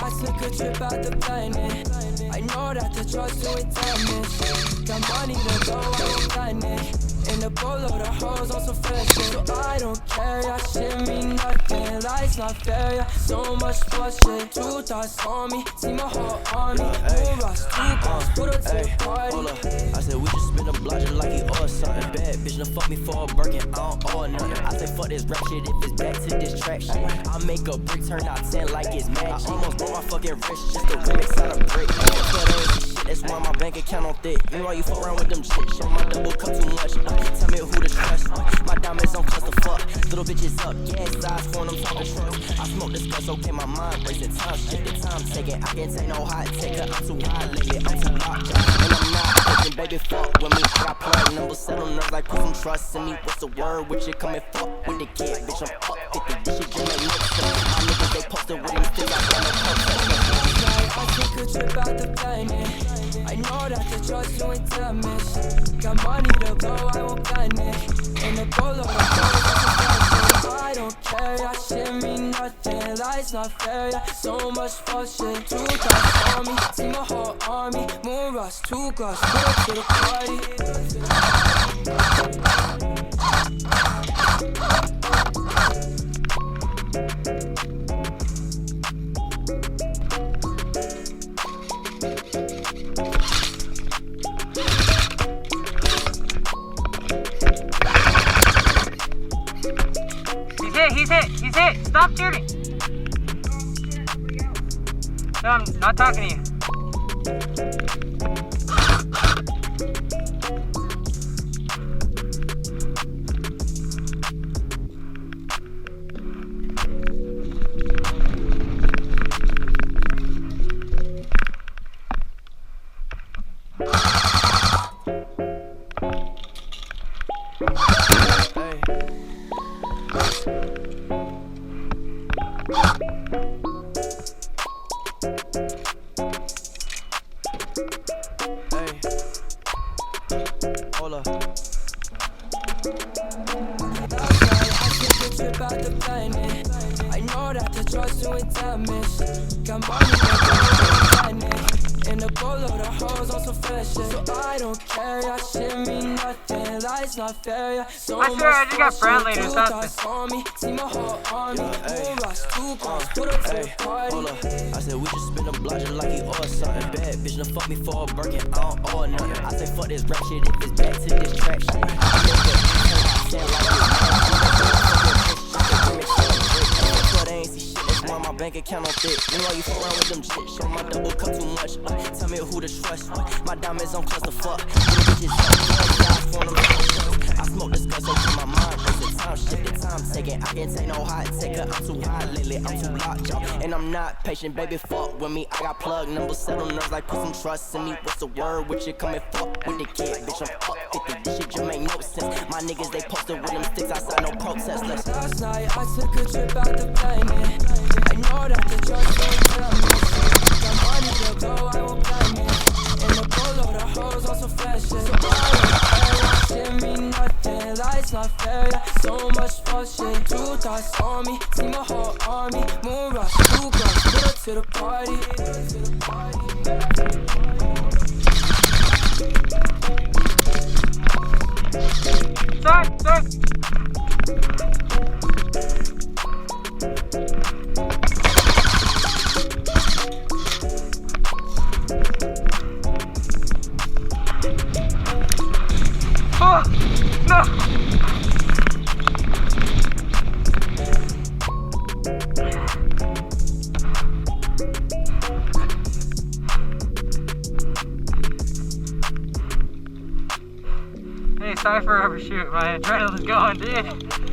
I took a trip out the planet. I know that the drugs doing damage. Got money to go, I won't plan it. In the polo, the hoes on some fresh shit. So I don't care, yeah, shit mean nothing. Life's not fair, yeah, so much bullshit. Two thoughts on me, see my whole army. Two rocks, two guns, put her to the party. Hold up, I said we just spin a block just like he or something. Bad bitch, done fuck me for a Birkin, I don't owe nothing. I say fuck this rap shit if it's back to this track shit. I make a brick turn out 10 like it's magic. I almost broke my fucking wrist just to remix out a brick. That's why my bank account on thick. Meanwhile you fuck around with them shit. Show my double cup too much. Tell me who to trust. My diamonds on clusterfuck. Little bitches up, gas size for them talking trucks. I smoke this cuss, okay, my mind racing time. Shit, the time taking. I can't take no hot taker. I'm too high lately. I'm too locked. And I'm not taking, baby, fuck with me. I got plug numbers, settle nerves like put some trust in me. What's the word with you? Come and fuck with the kid. Bitch, I'm up 50. This shit just make looks to me. My niggas, they posted with them still. I got no purpose. I took a trip out the planet. I know that the drugs doing damage. Got money to blow, I won't plan it. In the polo, the hoes, I don't care, yeah, shit mean nothing. Life's not fair, yeah, so much bullshit. Two thoughts on me, see my whole army. Moon rocks, two glass, put up to the party. He's hit! Stop shooting! No, I'm not talking to you. Hold up. About the planet. I know that the drugs doing damage. Got money to go, in the polo, the hoes on some fresh shit. So I don't care, yeah, shit mean nothing. Life's not fair, yeah, so I swear I just got friendly or something. something. See my whole army, two rocks, two guns, put up to the party. Hold up, I said we just spin a block just like he or something. Bad bitch, done fuck me for a Birkin, I don't owe nothing. I say fuck this rap shit if it's back to this track shit. I make a turn out 10 like my bank account on thick. Meanwhile you fuck around with them shit. Show my double cup too much. Tell me who to trust. My diamonds on clusterfuck. Little bitches up, for them I smoke this cuss over my mind. Racing time, shit, the time taking. I can't take no hot taker. I'm too high lately. I'm too locked, y'all. And I'm not patient, baby. Fuck with me. I got plug numbers, settle nerves like put some trust in me. What's the word with you? Come and fuck with the kid. Bitch, I'm up 50. This shit just make no sense. My niggas, they posted with them sticks outside, no protest. Last night I took a trip out the planet. I know that the drugs don't damage. Got money to go, I won't plan it. In the polo, the hoes on some fresh shit. So I don't care, shit mean nothing. Life's not fair, yeah, so much bullshit. Two thoughts on me, see my whole army. Moon rocks, two guns, put her to the party. Sorry. Oh, no! Hey, sorry for overshoot. My adrenaline's going, dude.